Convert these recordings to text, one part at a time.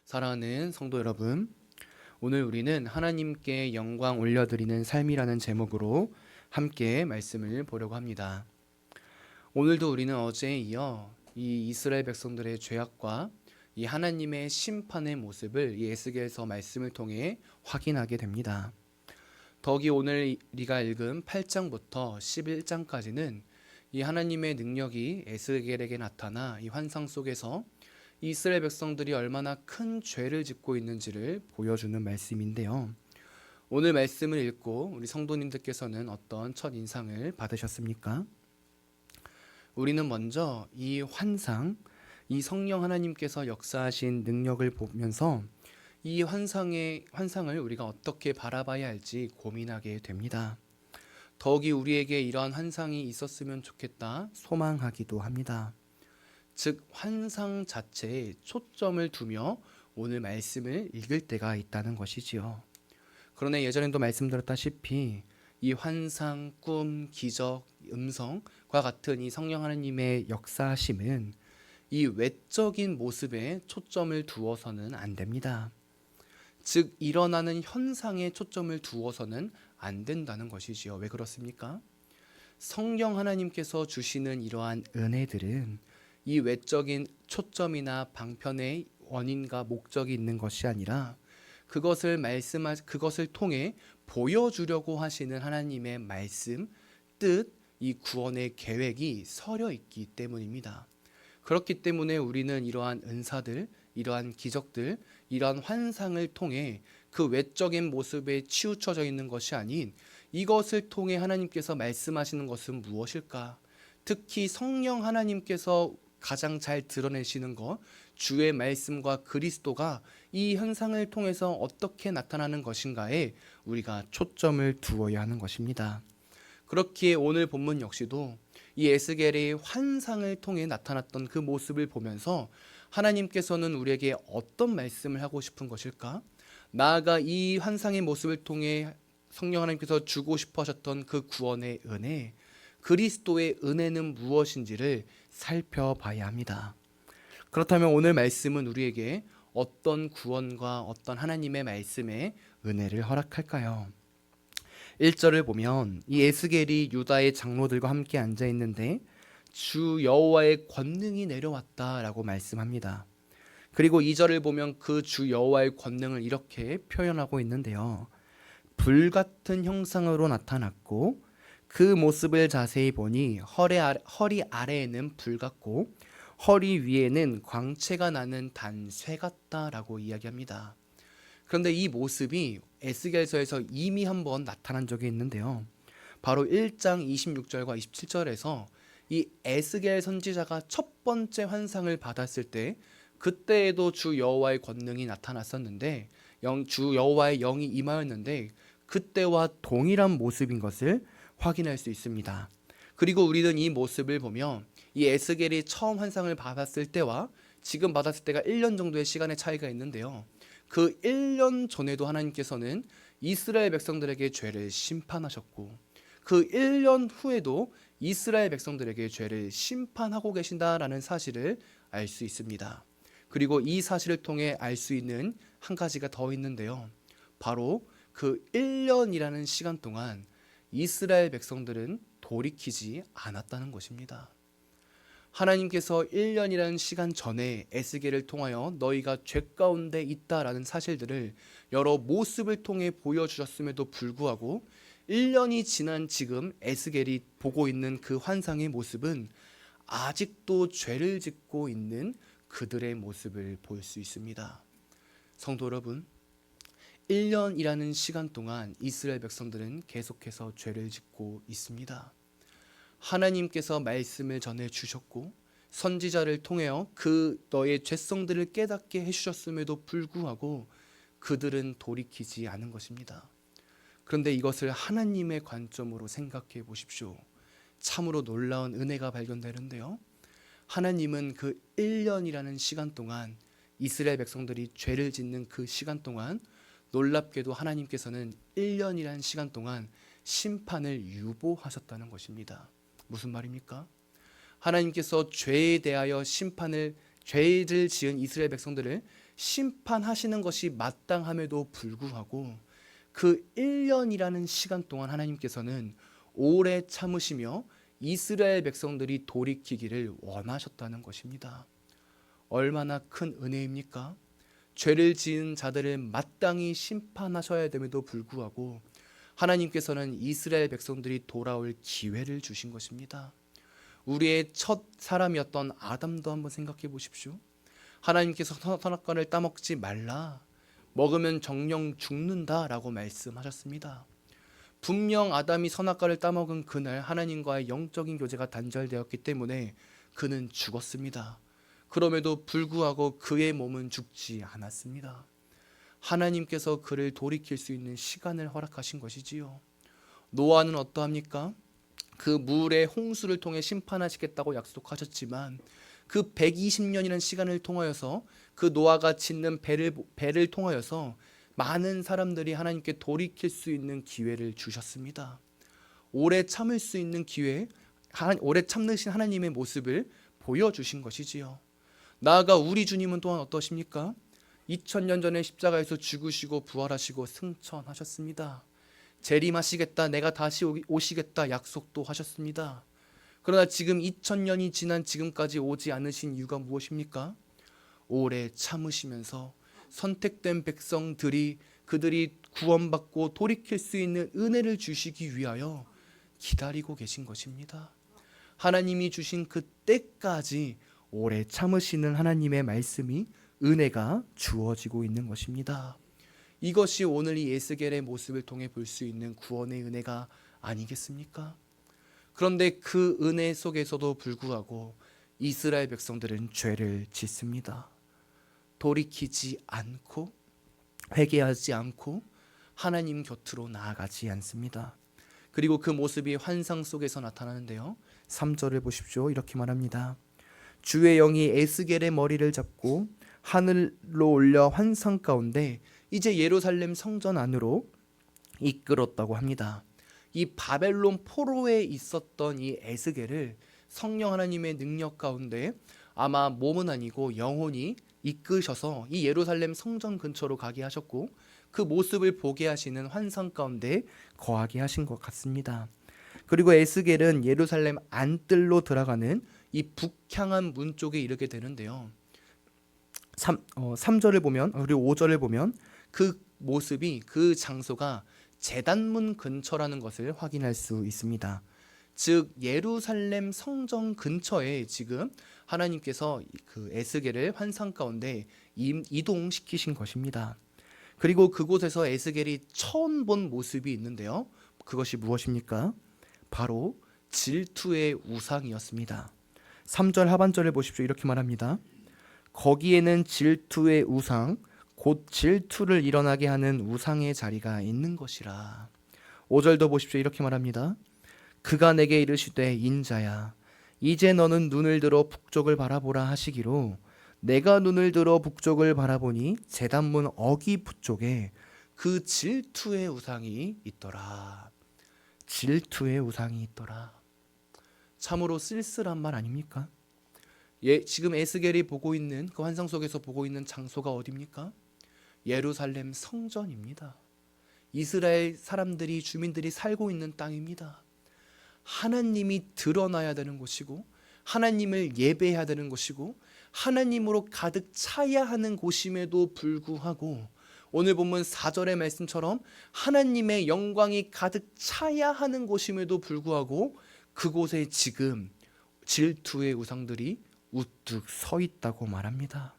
사랑하는 성도 여러분, 오늘 우리는 하나님께 영광 올려드리는 삶이라는 제목으로 함께 말씀을 보려고 합니다. 오늘도 우리는 어제에 이어 이 이스라엘 백성들의 죄악과 이 하나님의 심판의 모습을 이 에스겔서 말씀을 통해 확인하게 됩니다. 더욱이 오늘 우리가 읽은 8장부터 11장까지는 이 하나님의 능력이 에스겔에게 나타나 이 환상 속에서 이스라엘 백성들이 얼마나 큰 죄를 짓고 있는지를 보여주는 말씀인데요. 오늘 말씀을 읽고 우리 성도님들께서는 어떤 첫 인상을 받으셨습니까? 우리는 먼저 이 환상, 이 성령 하나님께서 역사하신 능력을 보면서 이 환상을 우리가 어떻게 바라봐야 할지 고민하게 됩니다. 더욱이 우리에게 이러한 환상이 있었으면 좋겠다 소망하기도 합니다. 즉 환상 자체에 초점을 두며 오늘 말씀을 읽을 때가 있다는 것이지요. 그러나 예전에도 말씀드렸다시피 이 환상, 꿈, 기적, 음성과 같은 이 성령 하나님의 역사하심은 이 외적인 모습에 초점을 두어서는 안 됩니다. 즉 일어나는 현상에 초점을 두어서는 안 된다는 것이지요. 왜 그렇습니까? 성령 하나님께서 주시는 이러한 은혜들은 이 외적인 초점이나 방편의 원인과 목적이 있는 것이 아니라 그것을 통해 보여주려고 하시는 하나님의 말씀, 뜻, 이 구원의 계획이 서려 있기 때문입니다. 그렇기 때문에 우리는 이러한 은사들, 이러한 기적들, 이러한 환상을 통해 그 외적인 모습에 치우쳐져 있는 것이 아닌 이것을 통해 하나님께서 말씀하시는 것은 무엇일까? 특히 성령 하나님께서 가장 잘 드러내시는 것, 주의 말씀과 그리스도가 이 현상을 통해서 어떻게 나타나는 것인가에 우리가 초점을 두어야 하는 것입니다. 그렇기에 오늘 본문 역시도 이 에스겔의 환상을 통해 나타났던 그 모습을 보면서 하나님께서는 우리에게 어떤 말씀을 하고 싶은 것일까? 나아가 이 환상의 모습을 통해 성령 하나님께서 주고 싶어 하셨던 그 구원의 은혜, 그리스도의 은혜는 무엇인지를 살펴봐야 합니다. 그렇다면 오늘 말씀은 우리에게 어떤 구원과 어떤 하나님의 말씀의 은혜를 허락할까요? 1절을 보면 이 에스겔이 유다의 장로들과 함께 앉아 있는데 주 여호와의 권능이 내려왔다라고 말씀합니다. 그리고 2절을 보면 그 주 여호와의 권능을 이렇게 표현하고 있는데요. 불같은 형상으로 나타났고 그 모습을 자세히 보니 허리 아래에는 불 같고 허리 위에는 광채가 나는 단쇠 같다라고 이야기합니다. 그런데 이 모습이 에스겔서에서 이미 한번 나타난 적이 있는데요. 바로 1장 26절과 27절에서 이 에스겔 선지자가 첫 번째 환상을 받았을 때 그때에도 주 여호와의 권능이 나타났었는데 주 여호와의 영이 임하였는데 그때와 동일한 모습인 것을 확인할 수 있습니다. 그리고 우리는 이 모습을 보며 이 에스겔이 처음 환상을 받았을 때와 지금 받았을 때가 1년 정도의 시간의 차이가 있는데요. 그 1년 전에도 하나님께서는 이스라엘 백성들에게 죄를 심판하셨고 그 1년 후에도 이스라엘 백성들에게 죄를 심판하고 계신다라는 사실을 알 수 있습니다. 그리고 이 사실을 통해 알 수 있는 한 가지가 더 있는데요. 바로 그 1년이라는 시간 동안 이스라엘 백성들은 돌이키지 않았다는 것입니다. 하나님께서 1년이라는 시간 전에 에스겔을 통하여 너희가 죄 가운데 있다라는 사실들을 여러 모습을 통해 보여주셨음에도 불구하고 1년이 지난 지금 에스겔이 보고 있는 그 환상의 모습은 아직도 죄를 짓고 있는 그들의 모습을 볼 수 있습니다. 성도 여러분, 1년이라는 시간 동안 이스라엘 백성들은 계속해서 죄를 짓고 있습니다. 하나님께서 말씀을 전해 주셨고 선지자를 통하여 그 너의 죄성들을 깨닫게 해주셨음에도 불구하고 그들은 돌이키지 않은 것입니다. 그런데 이것을 하나님의 관점으로 생각해 보십시오. 참으로 놀라운 은혜가 발견되는데요. 하나님은 그 1년이라는 시간 동안 이스라엘 백성들이 죄를 짓는 그 시간 동안 놀랍게도 하나님께서는 1년이라는 시간 동안 심판을 유보하셨다는 것입니다. 무슨 말입니까? 하나님께서 죄에 대하여 죄를 지은 이스라엘 백성들을 심판하시는 것이 마땅함에도 불구하고 그 1년이라는 시간 동안 하나님께서는 오래 참으시며 이스라엘 백성들이 돌이키기를 원하셨다는 것입니다. 얼마나 큰 은혜입니까? 죄를 지은 자들을 마땅히 심판하셔야 됨에도 불구하고 하나님께서는 이스라엘 백성들이 돌아올 기회를 주신 것입니다. 우리의 첫 사람이었던 아담도 한번 생각해 보십시오. 하나님께서 선악과를 따먹지 말라, 먹으면 정령 죽는다라고 말씀하셨습니다. 분명 아담이 선악과를 따먹은 그날 하나님과의 영적인 교제가 단절되었기 때문에 그는 죽었습니다. 그럼에도 불구하고 그의 몸은 죽지 않았습니다. 하나님께서 그를 돌이킬 수 있는 시간을 허락하신 것이지요. 노아는 어떠합니까? 그 물의 홍수를 통해 심판하시겠다고 약속하셨지만 그 120년이라는 시간을 통하여서 그 노아가 짓는 배를 통하여서 많은 사람들이 하나님께 돌이킬 수 있는 기회를 주셨습니다. 오래 참을 수 있는 기회, 오래 참으신 하나님의 모습을 보여주신 것이지요. 나아가 우리 주님은 또한 어떠십니까? 2000년 전에 십자가에서 죽으시고 부활하시고 승천하셨습니다. 재림하시겠다, 내가 다시 오시겠다 약속도 하셨습니다. 그러나 지금 2000년이 지난 지금까지 오지 않으신 이유가 무엇입니까? 오래 참으시면서 선택된 백성들이 그들이 구원받고 돌이킬 수 있는 은혜를 주시기 위하여 기다리고 계신 것입니다. 하나님이 주신 그 때까지 오래 참으시는 하나님의 말씀이 은혜가 주어지고 있는 것입니다. 이것이 오늘 이 에스겔의 모습을 통해 볼 수 있는 구원의 은혜가 아니겠습니까? 그런데 그 은혜 속에서도 불구하고 이스라엘 백성들은 죄를 짓습니다. 돌이키지 않고 회개하지 않고 하나님 곁으로 나아가지 않습니다. 그리고 그 모습이 환상 속에서 나타나는데요. 3절을 보십시오. 이렇게 말합니다. 주의 영이 에스겔의 머리를 잡고 하늘로 올려 환상 가운데 이제 예루살렘 성전 안으로 이끌었다고 합니다. 이 바벨론 포로에 있었던 이 에스겔을 성령 하나님의 능력 가운데 아마 몸은 아니고 영혼이 이끄셔서 이 예루살렘 성전 근처로 가게 하셨고 그 모습을 보게 하시는 환상 가운데 거하게 하신 것 같습니다. 그리고 에스겔은 예루살렘 안뜰로 들어가는 이 북향한 문 쪽에 이르게 되는데요. 3절을 보면 그리고 5절을 보면 그 모습이 그 장소가 제단문 근처라는 것을 확인할 수 있습니다. 즉 예루살렘 성전 근처에 지금 하나님께서 그 에스겔을 환상 가운데 이동시키신 것입니다. 그리고 그곳에서 에스겔이 처음 본 모습이 있는데요. 그것이 무엇입니까? 바로 질투의 우상이었습니다. 3절 하반절을 보십시오. 이렇게 말합니다. 거기에는 질투의 우상, 곧 질투를 일어나게 하는 우상의 자리가 있는 것이라. 5절도 보십시오. 이렇게 말합니다. 그가 내게 이르시되 인자야 이제 너는 눈을 들어 북쪽을 바라보라 하시기로 내가 눈을 들어 북쪽을 바라보니 제단문 어기 북쪽에 그 질투의 우상이 있더라. 질투의 우상이 있더라. 참으로 쓸쓸한 말 아닙니까? 지금 에스겔이 보고 있는 그 환상 속에서 보고 있는 장소가 어디입니까? 예루살렘 성전입니다. 이스라엘 사람들이 주민들이 살고 있는 땅입니다. 하나님이 드러나야 되는 곳이고 하나님을 예배해야 되는 곳이고 하나님으로 가득 차야 하는 곳임에도 불구하고 오늘 본문 4절의 말씀처럼 하나님의 영광이 가득 차야 하는 곳임에도 불구하고 그곳에 지금 질투의 우상들이 우뚝 서 있다고 말합니다.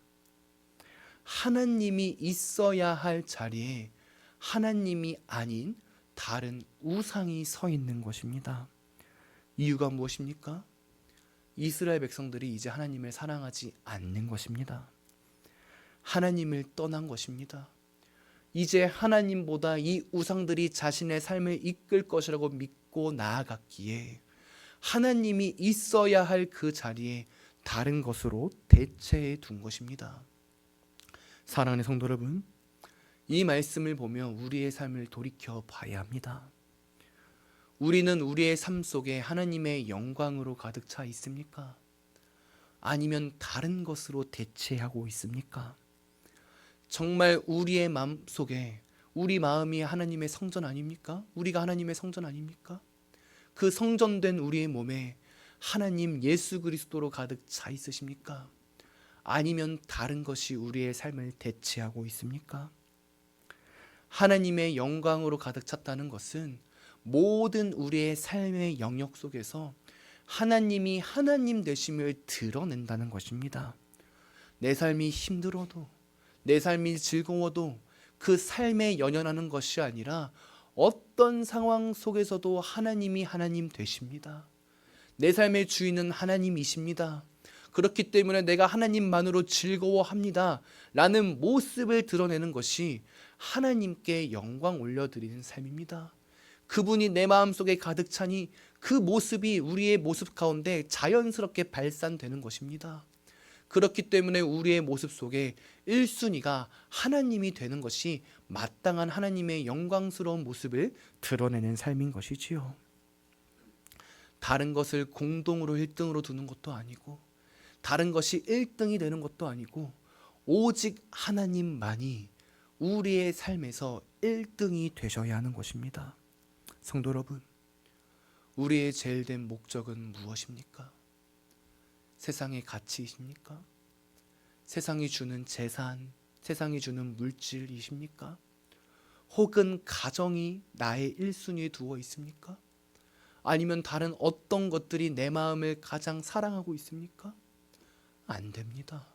하나님이 있어야 할 자리에 하나님이 아닌 다른 우상이 서 있는 것입니다. 이유가 무엇입니까? 이스라엘 백성들이 이제 하나님을 사랑하지 않는 것입니다. 하나님을 떠난 것입니다. 이제 하나님보다 이 우상들이 자신의 삶을 이끌 것이라고 믿고 나아갔기에 하나님이 있어야 할 그 자리에 다른 것으로 대체해 둔 것입니다. 사랑하는 성도 여러분, 이 말씀을 보며 우리의 삶을 돌이켜 봐야 합니다. 우리는 우리의 삶 속에 하나님의 영광으로 가득 차 있습니까? 아니면 다른 것으로 대체하고 있습니까? 정말 우리의 마음 속에 우리 마음이 하나님의 성전 아닙니까? 우리가 하나님의 성전 아닙니까? 그 성전된 우리의 몸에 하나님 예수 그리스도로 가득 차 있으십니까? 아니면 다른 것이 우리의 삶을 대체하고 있습니까? 하나님의 영광으로 가득 찼다는 것은 모든 우리의 삶의 영역 속에서 하나님이 하나님 되심을 드러낸다는 것입니다. 내 삶이 힘들어도, 내 삶이 즐거워도 그 삶에 연연하는 것이 아니라 어떤 상황 속에서도 하나님이 하나님 되십니다. 내 삶의 주인은 하나님이십니다. 그렇기 때문에 내가 하나님만으로 즐거워합니다 라는 모습을 드러내는 것이 하나님께 영광 올려드리는 삶입니다. 그분이 내 마음속에 가득 차니 그 모습이 우리의 모습 가운데 자연스럽게 발산되는 것입니다. 그렇기 때문에 우리의 모습 속에 1순위가 하나님이 되는 것이 마땅한 하나님의 영광스러운 모습을 드러내는 삶인 것이지요. 다른 것을 공동으로 1등으로 두는 것도 아니고 다른 것이 1등이 되는 것도 아니고 오직 하나님만이 우리의 삶에서 1등이 되셔야 하는 것입니다. 성도 여러분, 우리의 제일된 목적은 무엇입니까? 세상의 가치이십니까? 세상이 주는 재산, 세상이 주는 물질이십니까? 혹은 가정이 나의 1순위에 두어 있습니까? 아니면 다른 어떤 것들이 내 마음을 가장 사랑하고 있습니까? 안 됩니다.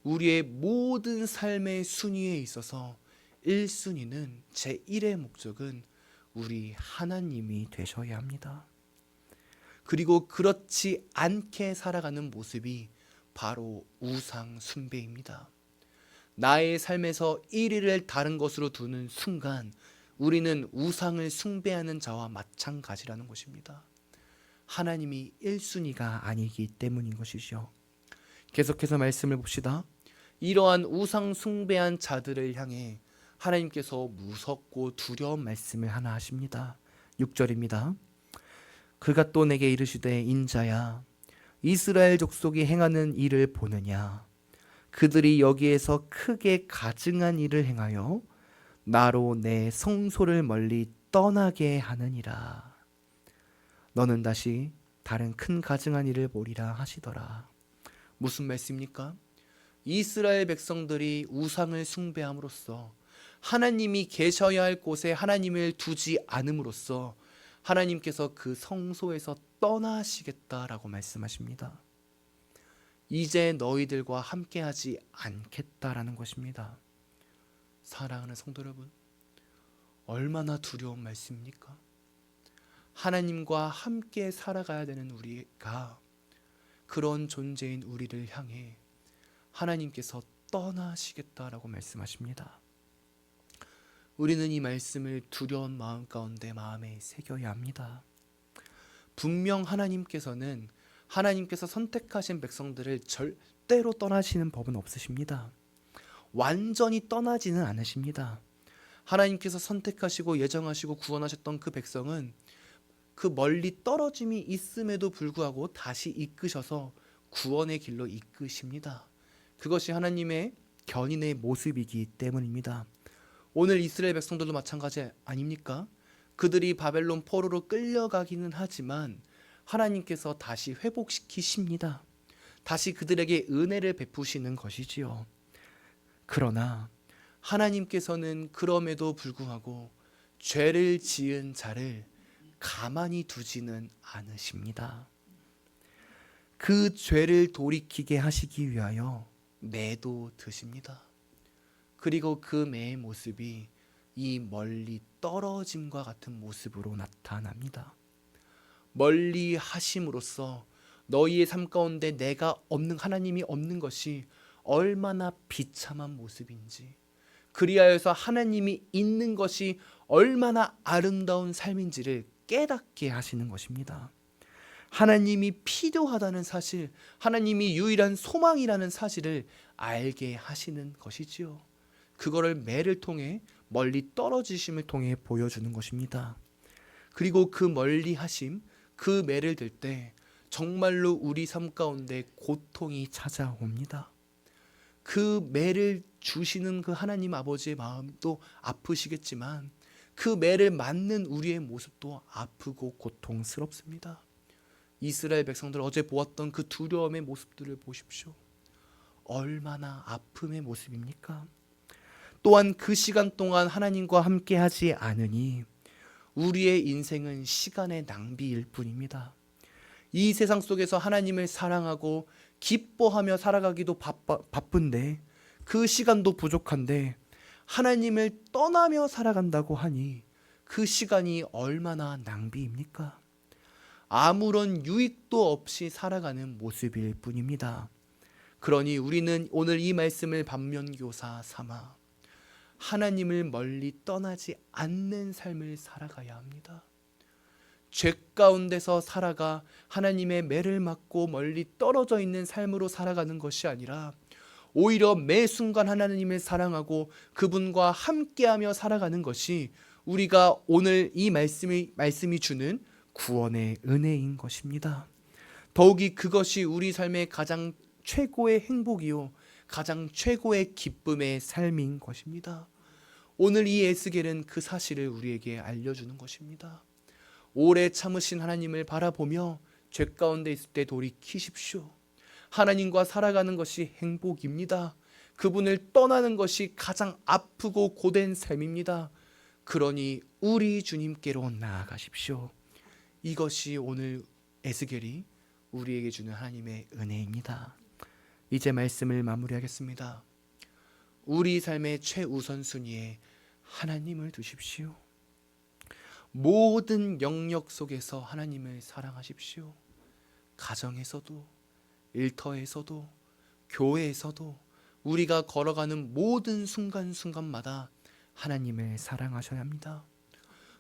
우리의 모든 삶의 순위에 있어서 1순위는 제1의 목적은 우리 하나님이 되셔야 합니다. 그리고 그렇지 않게 살아가는 모습이 바로 우상 숭배입니다. 나의 삶에서 1위를 다른 것으로 두는 순간 우리는 우상을 숭배하는 자와 마찬가지라는 것입니다. 하나님이 1순위가 아니기 때문인 것이죠. 계속해서 말씀을 봅시다. 이러한 우상 숭배한 자들을 향해 하나님께서 무섭고 두려운 말씀을 하나 하십니다. 6절입니다. 그가 또 내게 이르시되 인자야 이스라엘 족속이 행하는 일을 보느냐 그들이 여기에서 크게 가증한 일을 행하여 나로 내 성소를 멀리 떠나게 하느니라. 너는 다시 다른 큰 가증한 일을 보리라 하시더라. 무슨 말씀입니까? 이스라엘 백성들이 우상을 숭배함으로써 하나님이 계셔야 할 곳에 하나님을 두지 않음으로써 하나님께서 그 성소에서 떠나시겠다라고 말씀하십니다. 이제 너희들과 함께하지 않겠다라는 것입니다. 사랑하는 성도 여러분, 얼마나 두려운 말씀입니까? 하나님과 함께 살아가야 되는 우리가 그런 존재인 우리를 향해 하나님께서 떠나시겠다라고 말씀하십니다. 우리는 이 말씀을 두려운 마음 가운데 마음에 새겨야 합니다. 분명 하나님께서 선택하신 백성들을 절대로 떠나시는 법은 없으십니다. 완전히 떠나지는 않으십니다. 하나님께서 선택하시고 예정하시고 구원하셨던 그 백성은 그 멀리 떨어짐이 있음에도 불구하고 다시 이끄셔서 구원의 길로 이끄십니다. 그것이 하나님의 견인의 모습이기 때문입니다. 오늘 이스라엘 백성들도 마찬가지 아닙니까? 그들이 바벨론 포로로 끌려가기는 하지만 하나님께서 다시 회복시키십니다. 다시 그들에게 은혜를 베푸시는 것이지요. 그러나 하나님께서는 그럼에도 불구하고 죄를 지은 자를 가만히 두지는 않으십니다. 그 죄를 돌이키게 하시기 위하여 매도 드십니다. 그리고 그 매의 모습이 이 멀리 떨어짐과 같은 모습으로 나타납니다. 멀리 하심으로써 너희의 삶 가운데 내가 없는 하나님이 없는 것이 얼마나 비참한 모습인지, 그리하여서 하나님이 있는 것이 얼마나 아름다운 삶인지를 깨닫게 하시는 것입니다. 하나님이 필요하다는 사실, 하나님이 유일한 소망이라는 사실을 알게 하시는 것이지요. 그거를 매를 통해 멀리 떨어지심을 통해 보여주는 것입니다. 그리고 그 멀리 하심, 그 매를 들 때 정말로 우리 삶 가운데 고통이 찾아옵니다. 그 매를 주시는 그 하나님 아버지의 마음도 아프시겠지만 그 매를 맞는 우리의 모습도 아프고 고통스럽습니다. 이스라엘 백성들 어제 보았던 그 두려움의 모습들을 보십시오. 얼마나 아픔의 모습입니까? 또한 그 시간 동안 하나님과 함께하지 않으니 우리의 인생은 시간의 낭비일 뿐입니다. 이 세상 속에서 하나님을 사랑하고 기뻐하며 살아가기도 바쁜데 그 시간도 부족한데 하나님을 떠나며 살아간다고 하니 그 시간이 얼마나 낭비입니까? 아무런 유익도 없이 살아가는 모습일 뿐입니다. 그러니 우리는 오늘 이 말씀을 반면교사 삼아 하나님을 멀리 떠나지 않는 삶을 살아가야 합니다. 죄 가운데서 살아가 하나님의 매를 맞고 멀리 떨어져 있는 삶으로 살아가는 것이 아니라 오히려 매 순간 하나님을 사랑하고 그분과 함께하며 살아가는 것이 우리가 오늘 이 말씀이 주는 구원의 은혜인 것입니다. 더욱이 그것이 우리 삶의 가장 최고의 행복이요 가장 최고의 기쁨의 삶인 것입니다. 오늘 이 에스겔은 그 사실을 우리에게 알려주는 것입니다. 오래 참으신 하나님을 바라보며 죄 가운데 있을 때 돌이키십시오. 하나님과 살아가는 것이 행복입니다. 그분을 떠나는 것이 가장 아프고 고된 삶입니다. 그러니 우리 주님께로 나아가십시오. 이것이 오늘 에스겔이 우리에게 주는 하나님의 은혜입니다. 이제 말씀을 마무리하겠습니다. 우리 삶의 최우선순위에 하나님을 두십시오. 모든 영역 속에서 하나님을 사랑하십시오. 가정에서도, 일터에서도, 교회에서도, 우리가 걸어가는 모든 순간순간마다 하나님을 사랑하셔야 합니다.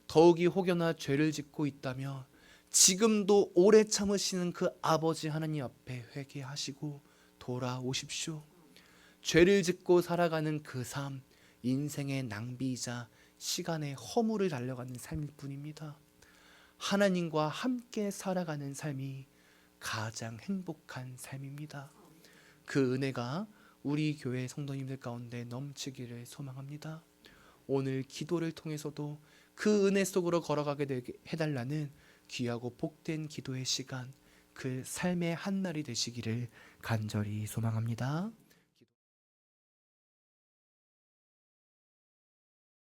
더욱이 혹여나 죄를 짓고 있다면 지금도 오래 참으시는 그 아버지 하나님 앞에 회개하시고 돌아오십시오. 죄를 짓고 살아가는 그 삶, 인생의 낭비이자 시간의 허물을 달려가는 삶일 뿐입니다. 하나님과 함께 살아가는 삶이 가장 행복한 삶입니다. 그 은혜가 우리 교회 성도님들 가운데 넘치기를 소망합니다. 오늘 기도를 통해서도 그 은혜 속으로 걸어가게 되게 해달라는 귀하고 복된 기도의 시간, 그 삶의 한날이 되시기를 간절히 소망합니다.